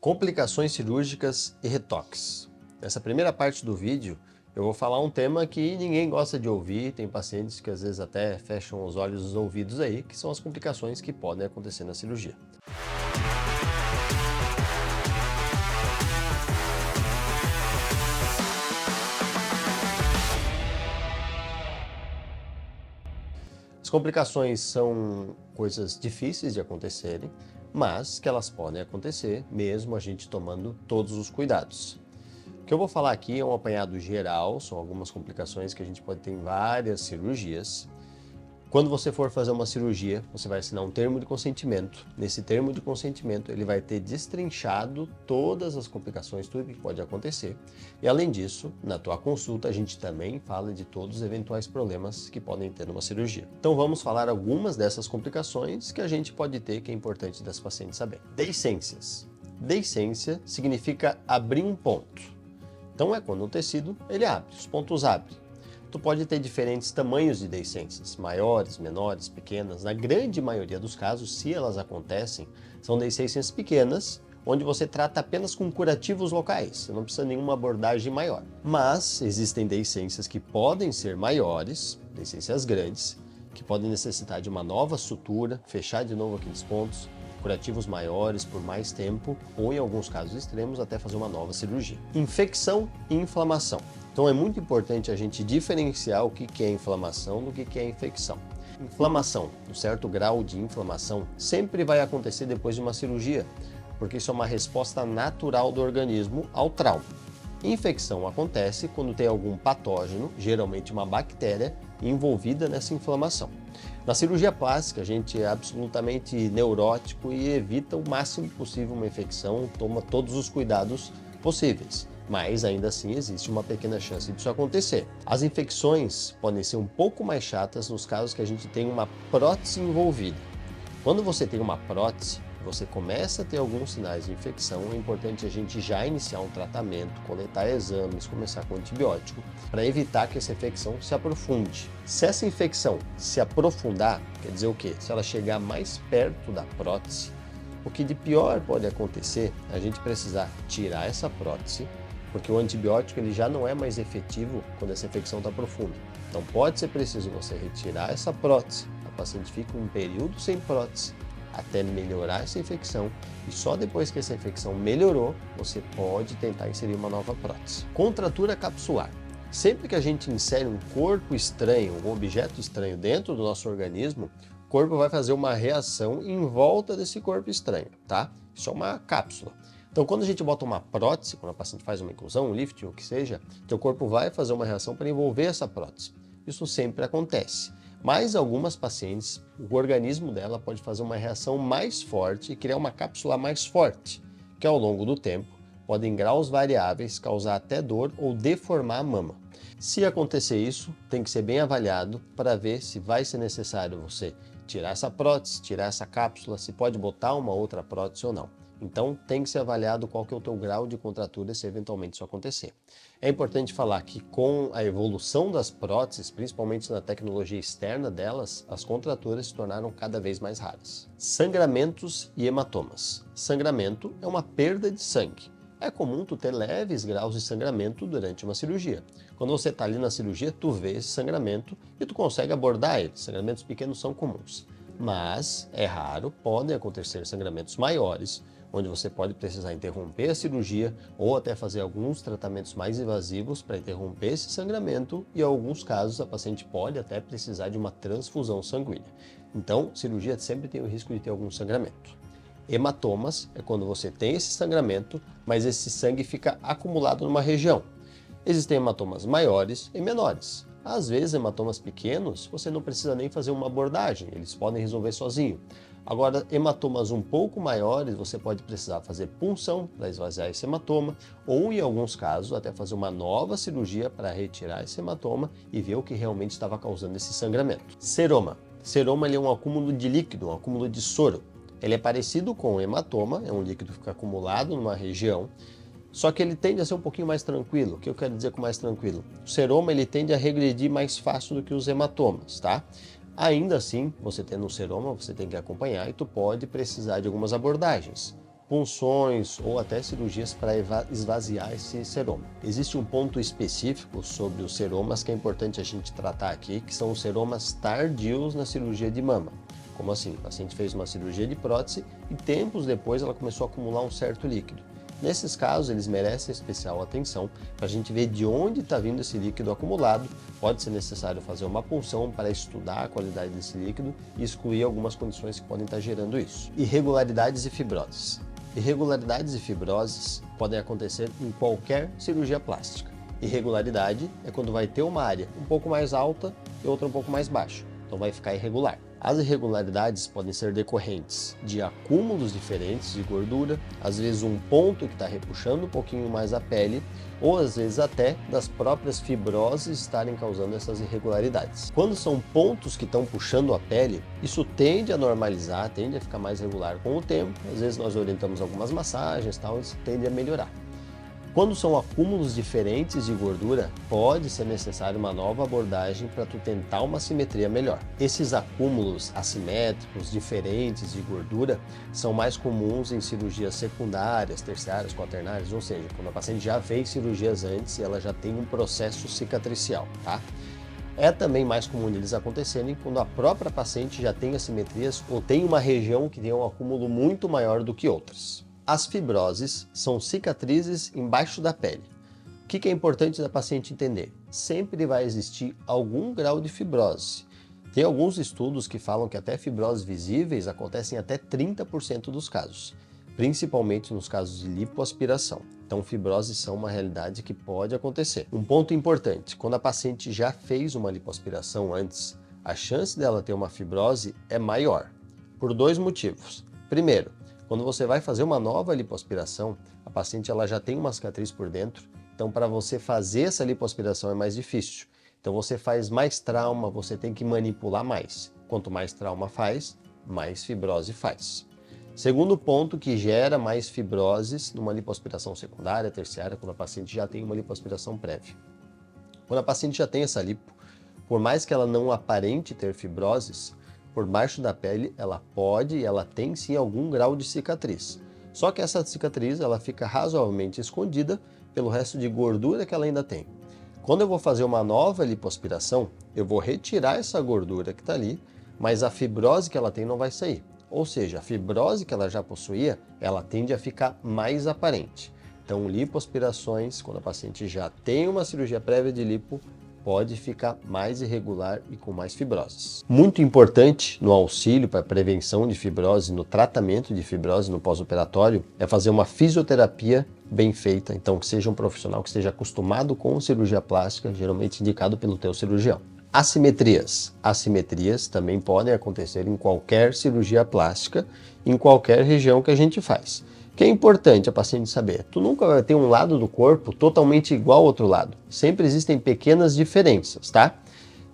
Complicações cirúrgicas e retoques. Nessa primeira parte do vídeo, eu vou falar um tema que ninguém gosta de ouvir, tem pacientes que às vezes até fecham os olhos e os ouvidos aí, que são as complicações que podem acontecer na cirurgia. As complicações são coisas difíceis de acontecerem, mas que elas podem acontecer mesmo a gente tomando todos os cuidados. O que eu vou falar aqui é um apanhado geral, são algumas complicações que a gente pode ter em várias cirurgias. Quando você for fazer uma cirurgia, você vai assinar um termo de consentimento. Nesse termo de consentimento, ele vai ter destrinchado todas as complicações, tudo que pode acontecer. E além disso, na tua consulta, a gente também fala de todos os eventuais problemas que podem ter numa cirurgia. Então vamos falar algumas dessas complicações que a gente pode ter, que é importante das pacientes saberem. Deiscências. Deiscência significa abrir um ponto. Então é quando o tecido ele abre, os pontos abrem. Tu pode ter diferentes tamanhos de deiscências, maiores, menores, pequenas. Na grande maioria dos casos, se elas acontecem, são deiscências pequenas, onde você trata apenas com curativos locais, você não precisa de nenhuma abordagem maior. Mas existem deiscências que podem ser maiores, deiscências grandes, que podem necessitar de uma nova sutura, fechar de novo aqueles pontos, curativos maiores por mais tempo, ou em alguns casos extremos, até fazer uma nova cirurgia. Infecção e inflamação. Então é muito importante a gente diferenciar o que é inflamação do que é infecção. Inflamação, um certo grau de inflamação, sempre vai acontecer depois de uma cirurgia, porque isso é uma resposta natural do organismo ao trauma. Infecção acontece quando tem algum patógeno, geralmente uma bactéria, envolvida nessa inflamação. Na cirurgia plástica, a gente é absolutamente neurótico e evita o máximo possível uma infecção, toma todos os cuidados possíveis. Mas ainda assim existe uma pequena chance disso acontecer. As infecções podem ser um pouco mais chatas nos casos que a gente tem uma prótese envolvida. Quando você tem uma prótese, você começa a ter alguns sinais de infecção, é importante a gente já iniciar um tratamento, coletar exames, começar com antibiótico, para evitar que essa infecção se aprofunde. Se essa infecção se aprofundar, quer dizer o quê? Se ela chegar mais perto da prótese, o que de pior pode acontecer é a gente precisar tirar essa prótese, porque o antibiótico ele já não é mais efetivo quando essa infecção está profunda. Então pode ser preciso você retirar essa prótese, a paciente fica um período sem prótese, até melhorar essa infecção, e só depois que essa infecção melhorou, você pode tentar inserir uma nova prótese. Contratura capsular. Sempre que a gente insere um corpo estranho, um objeto estranho dentro do nosso organismo, o corpo vai fazer uma reação em volta desse corpo estranho, tá? Isso é uma cápsula. Então, quando a gente bota uma prótese, quando a paciente faz uma inclusão, um lifting, o que seja, teu corpo vai fazer uma reação para envolver essa prótese. Isso sempre acontece. Mas algumas pacientes, o organismo dela pode fazer uma reação mais forte e criar uma cápsula mais forte, que ao longo do tempo pode, em graus variáveis, causar até dor ou deformar a mama. Se acontecer isso, tem que ser bem avaliado para ver se vai ser necessário você tirar essa prótese, tirar essa cápsula, se pode botar uma outra prótese ou não. Então tem que ser avaliado qual que é o teu grau de contratura se eventualmente isso acontecer. É importante falar que com a evolução das próteses, principalmente na tecnologia externa delas, as contraturas se tornaram cada vez mais raras. Sangramentos e hematomas. Sangramento é uma perda de sangue. É comum tu ter leves graus de sangramento durante uma cirurgia. Quando você está ali na cirurgia, tu vê esse sangramento e tu consegue abordar ele. Sangramentos pequenos são comuns. Mas é raro, podem acontecer sangramentos maiores, onde você pode precisar interromper a cirurgia ou até fazer alguns tratamentos mais invasivos para interromper esse sangramento, e em alguns casos a paciente pode até precisar de uma transfusão sanguínea. Então, cirurgia sempre tem o risco de ter algum sangramento. Hematomas é quando você tem esse sangramento, mas esse sangue fica acumulado numa região. Existem hematomas maiores e menores. Às vezes, hematomas pequenos, você não precisa nem fazer uma abordagem, eles podem resolver sozinho. Agora, hematomas um pouco maiores, você pode precisar fazer punção para esvaziar esse hematoma, ou em alguns casos, até fazer uma nova cirurgia para retirar esse hematoma e ver o que realmente estava causando esse sangramento. Seroma. Seroma ele é um acúmulo de líquido, um acúmulo de soro. Ele é parecido com o hematoma, é um líquido que fica acumulado numa região, só que ele tende a ser um pouquinho mais tranquilo. O que eu quero dizer com mais tranquilo? O seroma ele tende a regredir mais fácil do que os hematomas, tá? Ainda assim, você tendo um seroma, você tem que acompanhar e tu pode precisar de algumas abordagens. punções ou até cirurgias para esvaziar esse seroma. Existe um ponto específico sobre os seromas que é importante a gente tratar aqui, que são os seromas tardios na cirurgia de mama. Como assim? O paciente fez uma cirurgia de prótese e tempos depois ela começou a acumular um certo líquido. Nesses casos, eles merecem especial atenção para a gente ver de onde está vindo esse líquido acumulado. Pode ser necessário fazer uma punção para estudar a qualidade desse líquido e excluir algumas condições que podem estar gerando isso. Irregularidades e fibroses. Irregularidades e fibroses podem acontecer em qualquer cirurgia plástica. Irregularidade é quando vai ter uma área um pouco mais alta e outra um pouco mais baixa, então vai ficar irregular. As irregularidades podem ser decorrentes de acúmulos diferentes de gordura, às vezes um ponto que está repuxando um pouquinho mais a pele, ou às vezes até das próprias fibroses estarem causando essas irregularidades. Quando são pontos que estão puxando a pele, isso tende a normalizar, tende a ficar mais regular com o tempo. Às vezes nós orientamos algumas massagens, tal, isso tende a melhorar. Quando são acúmulos diferentes de gordura, pode ser necessário uma nova abordagem para tu tentar uma simetria melhor. Esses acúmulos assimétricos, diferentes de gordura, são mais comuns em cirurgias secundárias, terciárias, quaternárias, ou seja, quando a paciente já fez cirurgias antes e ela já tem um processo cicatricial, tá? É também mais comum deles acontecerem quando a própria paciente já tem assimetrias ou tem uma região que tem um acúmulo muito maior do que outras. As fibroses são cicatrizes embaixo da pele. O que é importante da paciente entender? Sempre vai existir algum grau de fibrose. Tem alguns estudos que falam que até fibroses visíveis acontecem até 30% dos casos, principalmente nos casos de lipoaspiração. Então, fibroses são uma realidade que pode acontecer. Um ponto importante, quando a paciente já fez uma lipoaspiração antes, a chance dela ter uma fibrose é maior, por dois motivos. Primeiro, quando você vai fazer uma nova lipoaspiração, a paciente ela já tem uma cicatriz por dentro, então para você fazer essa lipoaspiração é mais difícil. Então você faz mais trauma, você tem que manipular mais. Quanto mais trauma faz, mais fibrose faz. Segundo ponto que gera mais fibroses numa lipoaspiração secundária, terciária, quando a paciente já tem uma lipoaspiração prévia. Quando a paciente já tem essa lipo, por mais que ela não aparente ter fibroses, por baixo da pele ela pode e ela tem sim algum grau de cicatriz. Só que essa cicatriz ela fica razoavelmente escondida pelo resto de gordura que ela ainda tem. Quando eu vou fazer uma nova lipoaspiração, eu vou retirar essa gordura que está ali, mas a fibrose que ela tem não vai sair. Ou seja, a fibrose que ela já possuía, ela tende a ficar mais aparente. Então, lipoaspirações, quando a paciente já tem uma cirurgia prévia de lipo, pode ficar mais irregular e com mais fibroses. Muito importante no auxílio para a prevenção de fibrose, no tratamento de fibrose no pós-operatório, é fazer uma fisioterapia bem feita, então que seja um profissional que esteja acostumado com cirurgia plástica, geralmente indicado pelo teu cirurgião. Assimetrias. Assimetrias também podem acontecer em qualquer cirurgia plástica, em qualquer região que a gente faz. O que é importante a paciente saber? Tu nunca vai ter um lado do corpo totalmente igual ao outro lado. Sempre existem pequenas diferenças, tá?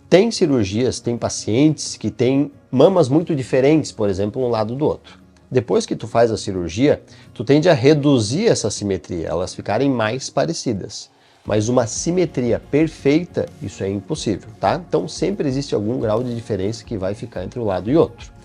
Tem cirurgias, tem pacientes que têm mamas muito diferentes, por exemplo, um lado do outro. Depois que tu faz a cirurgia, tu tende a reduzir essa simetria, elas ficarem mais parecidas. Mas uma simetria perfeita, isso é impossível, tá? Então sempre existe algum grau de diferença que vai ficar entre um lado e outro.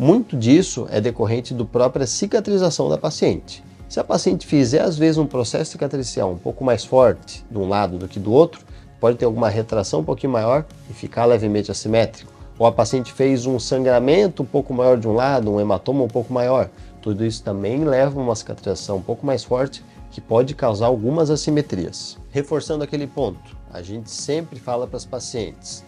Muito disso é decorrente da própria cicatrização da paciente. Se a paciente fizer, às vezes, um processo cicatricial um pouco mais forte de um lado do que do outro, pode ter alguma retração um pouquinho maior e ficar levemente assimétrico. Ou a paciente fez um sangramento um pouco maior de um lado, um hematoma um pouco maior. Tudo isso também leva a uma cicatrização um pouco mais forte, que pode causar algumas assimetrias. Reforçando aquele ponto, a gente sempre fala para as pacientes,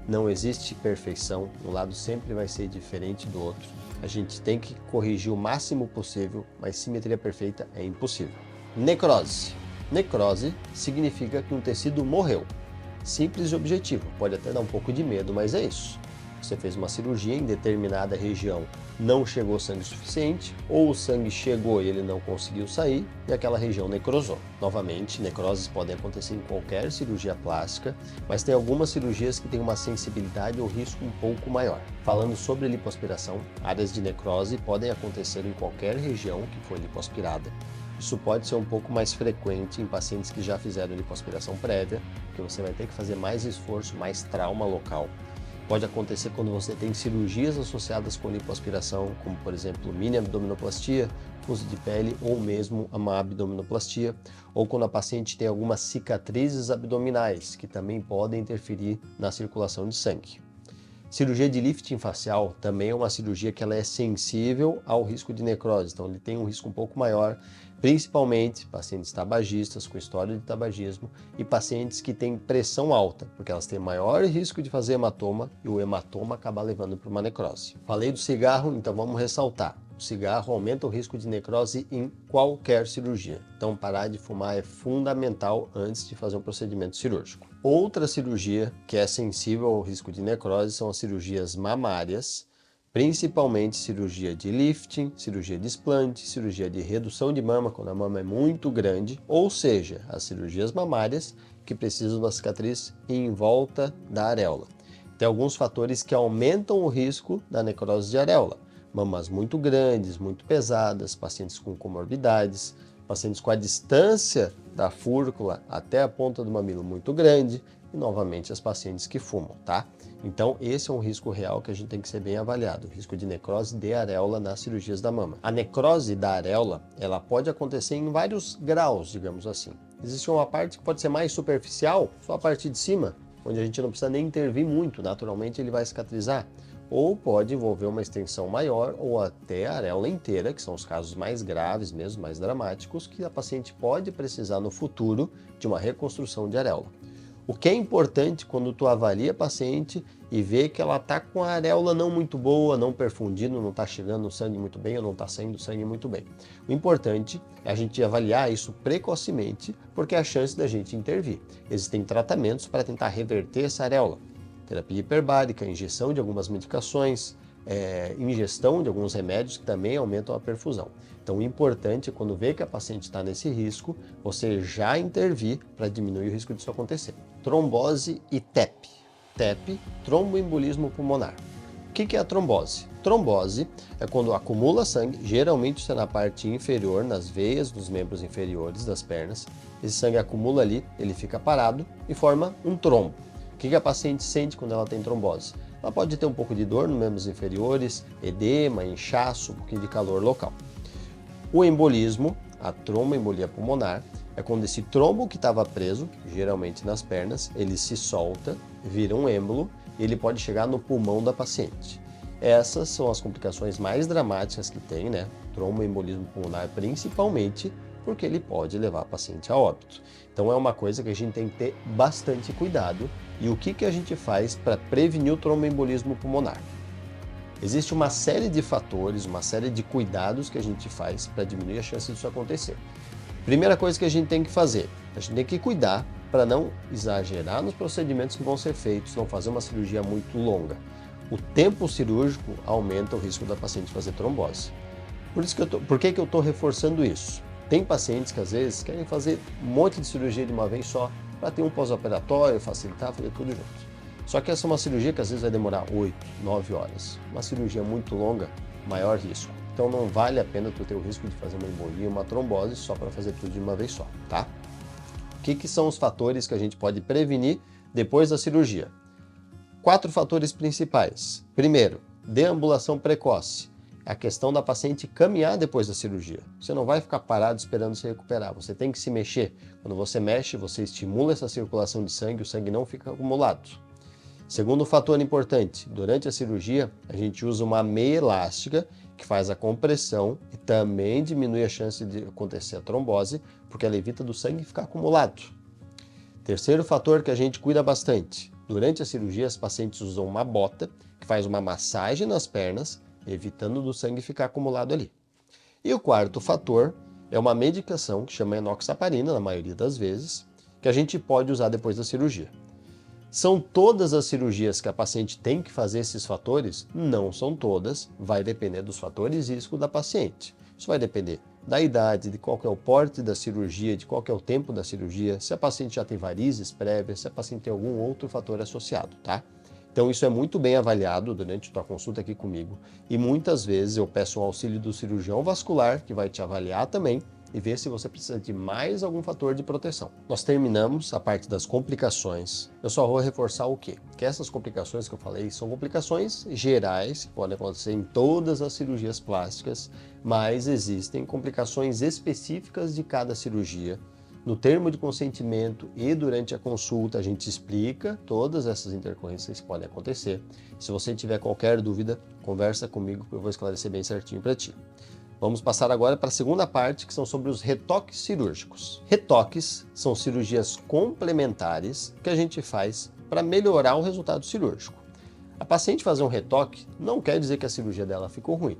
não existe perfeição, um lado sempre vai ser diferente do outro. A gente tem que corrigir o máximo possível, mas simetria perfeita é impossível. Necrose. Necrose significa que um tecido morreu. Simples e objetivo, pode até dar um pouco de medo, mas é isso. Você fez uma cirurgia em determinada região, não chegou sangue suficiente, ou o sangue chegou e ele não conseguiu sair, e aquela região necrosou. Novamente, necroses podem acontecer em qualquer cirurgia plástica, mas tem algumas cirurgias que têm uma sensibilidade ou risco um pouco maior. Falando sobre lipoaspiração, áreas de necrose podem acontecer em qualquer região que foi lipoaspirada. Isso pode ser um pouco mais frequente em pacientes que já fizeram lipoaspiração prévia, porque você vai ter que fazer mais esforço, mais trauma local. Pode acontecer quando você tem cirurgias associadas com lipoaspiração, como por exemplo mini abdominoplastia, fuso de pele ou mesmo uma abdominoplastia, ou quando a paciente tem algumas cicatrizes abdominais, que também podem interferir na circulação de sangue. Cirurgia de lifting facial também é uma cirurgia que ela é sensível ao risco de necrose, então ele tem um risco um pouco maior, principalmente pacientes tabagistas com história de tabagismo e pacientes que têm pressão alta, porque elas têm maior risco de fazer hematoma e o hematoma acaba levando para uma necrose. Falei do cigarro, então vamos ressaltar. O cigarro aumenta o risco de necrose em qualquer cirurgia, então parar de fumar é fundamental antes de fazer um procedimento cirúrgico. Outra cirurgia que é sensível ao risco de necrose são as cirurgias mamárias, principalmente cirurgia de lifting, cirurgia de explante, cirurgia de redução de mama quando a mama é muito grande, ou seja, as cirurgias mamárias que precisam da cicatriz em volta da areola. Tem alguns fatores que aumentam o risco da necrose de areola. Mamas muito grandes, muito pesadas, pacientes com comorbidades, pacientes com a distância da fúrcula até a ponta do mamilo muito grande e, novamente, as pacientes que fumam, tá? Então, esse é um risco real que a gente tem que ser bem avaliado, o risco de necrose de areola nas cirurgias da mama. A necrose da areola, ela pode acontecer em vários graus, digamos assim. Existe uma parte que pode ser mais superficial, só a parte de cima, onde a gente não precisa nem intervir muito, naturalmente ele vai cicatrizar. Ou pode envolver uma extensão maior ou até a areola inteira, que são os casos mais graves mesmo, mais dramáticos, que a paciente pode precisar no futuro de uma reconstrução de areola. O que é importante quando tu avalia a paciente e vê que ela está com a areola não muito boa, não perfundindo, não está chegando o sangue muito bem ou não está saindo sangue muito bem. O importante é a gente avaliar isso precocemente, porque é a chance da gente intervir. Existem tratamentos para tentar reverter essa areola. Terapia hiperbárica, injeção de algumas medicações, ingestão de alguns remédios que também aumentam a perfusão. Então o importante é quando vê que a paciente está nesse risco, você já intervir para diminuir o risco disso acontecer. Trombose e TEP. TEP, tromboembolismo pulmonar. O que é a trombose? Trombose é quando acumula sangue, geralmente está na parte inferior, nas veias dos membros inferiores das pernas. Esse sangue acumula ali, ele fica parado e forma um trombo. O que a paciente sente quando ela tem trombose? Ela pode ter um pouco de dor nos membros inferiores, edema, inchaço, um pouquinho de calor local. O embolismo, a tromboembolia pulmonar, é quando esse trombo que estava preso, geralmente nas pernas, ele se solta, vira um êmbolo e ele pode chegar no pulmão da paciente. Essas são as complicações mais dramáticas que tem, né? Tromboembolismo pulmonar principalmente, porque ele pode levar a paciente a óbito. Então é uma coisa que a gente tem que ter bastante cuidado. E o que a gente faz para prevenir o tromboembolismo pulmonar? Existe uma série de fatores, uma série de cuidados que a gente faz para diminuir a chance disso acontecer. Primeira coisa que a gente tem que fazer, a gente tem que cuidar para não exagerar nos procedimentos que vão ser feitos, não fazer uma cirurgia muito longa. O tempo cirúrgico aumenta o risco da paciente fazer trombose. Por que eu estou reforçando isso? Tem pacientes que às vezes querem fazer um monte de cirurgia de uma vez só, para ter um pós-operatório, facilitar, fazer tudo junto. Só que essa é uma cirurgia que às vezes vai demorar 8, 9 horas. Uma cirurgia muito longa, maior risco. Então não vale a pena tu ter o risco de fazer uma embolia, uma trombose só para fazer tudo de uma vez só, tá? O que são os fatores que a gente pode prevenir depois da cirurgia? 4 fatores principais. Primeiro, deambulação precoce. A questão da paciente caminhar depois da cirurgia. Você não vai ficar parado esperando se recuperar, você tem que se mexer. Quando você mexe, você estimula essa circulação de sangue, o sangue não fica acumulado. Segundo fator importante, durante a cirurgia, a gente usa uma meia elástica que faz a compressão e também diminui a chance de acontecer a trombose, porque ela evita do sangue ficar acumulado. Terceiro fator que a gente cuida bastante. Durante a cirurgia, as pacientes usam uma bota que faz uma massagem nas pernas, evitando do sangue ficar acumulado ali. E o quarto fator é uma medicação que chama enoxaparina, na maioria das vezes, que a gente pode usar depois da cirurgia. São todas as cirurgias que a paciente tem que fazer esses fatores? Não são todas, vai depender dos fatores de risco da paciente. Isso vai depender da idade, de qual que é o porte da cirurgia, de qual que é o tempo da cirurgia, se a paciente já tem varizes prévias, se a paciente tem algum outro fator associado, tá? Então isso é muito bem avaliado durante a tua consulta aqui comigo e muitas vezes eu peço o auxílio do cirurgião vascular, que vai te avaliar também e ver se você precisa de mais algum fator de proteção. Nós terminamos a parte das complicações. Eu só vou reforçar o quê? Que essas complicações que eu falei são complicações gerais, que podem acontecer em todas as cirurgias plásticas, mas existem complicações específicas de cada cirurgia. No termo de consentimento e durante a consulta a gente explica todas essas intercorrências que podem acontecer. Se você tiver qualquer dúvida, conversa comigo que eu vou esclarecer bem certinho para ti. Vamos passar agora para a segunda parte, que são sobre os retoques cirúrgicos. Retoques são cirurgias complementares que a gente faz para melhorar o resultado cirúrgico. A paciente fazer um retoque não quer dizer que a cirurgia dela ficou ruim,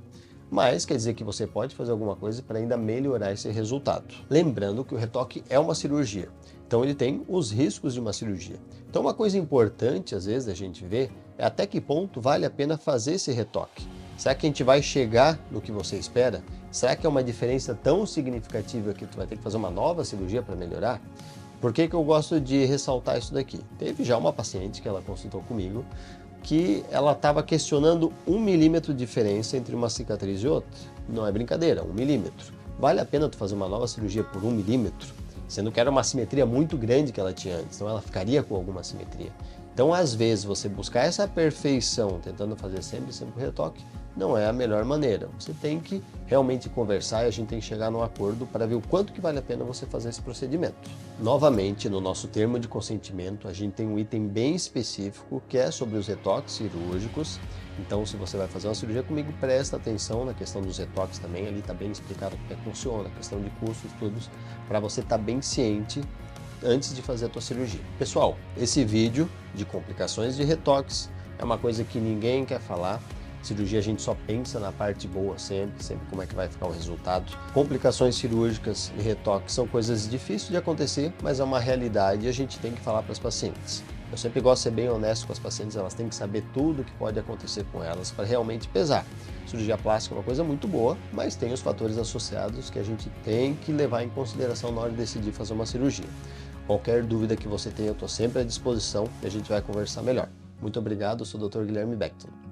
mas quer dizer que você pode fazer alguma coisa para ainda melhorar esse resultado. Lembrando que o retoque é uma cirurgia, então ele tem os riscos de uma cirurgia. Então uma coisa importante às vezes a gente ver é até que ponto vale a pena fazer esse retoque. Será que a gente vai chegar no que você espera? Será que é uma diferença tão significativa que tu vai ter que fazer uma nova cirurgia para melhorar? Por que eu gosto de ressaltar isso daqui? Teve já uma paciente que ela consultou comigo que ela estava questionando 1 milímetro de diferença entre uma cicatriz e outra. Não é brincadeira, 1 milímetro. Vale a pena tu fazer uma nova cirurgia por 1 milímetro? Sendo que era uma assimetria muito grande que ela tinha antes, então ela ficaria com alguma assimetria. Então, às vezes, você buscar essa perfeição, tentando fazer sempre o retoque, não é a melhor maneira. Você tem que realmente conversar e a gente tem que chegar num acordo para ver o quanto que vale a pena você fazer esse procedimento. Novamente, no nosso termo de consentimento, a gente tem um item bem específico que é sobre os retoques cirúrgicos. Então, se você vai fazer uma cirurgia comigo, presta atenção na questão dos retoques também. Ali está bem explicado como é que funciona, a questão de custos, tudo, para você estar bem ciente antes de fazer a tua cirurgia. Pessoal, esse vídeo de complicações de retoques é uma coisa que ninguém quer falar. Cirurgia a gente só pensa na parte boa sempre como é que vai ficar o resultado. Complicações cirúrgicas e retoques são coisas difíceis de acontecer, mas é uma realidade e a gente tem que falar para as pacientes. Eu sempre gosto de ser bem honesto com as pacientes, elas têm que saber tudo o que pode acontecer com elas para realmente pesar. Cirurgia plástica é uma coisa muito boa, mas tem os fatores associados que a gente tem que levar em consideração na hora de decidir fazer uma cirurgia. Qualquer dúvida que você tenha, eu estou sempre à disposição e a gente vai conversar melhor. Muito obrigado, eu sou o Dr. Guilherme Beckton.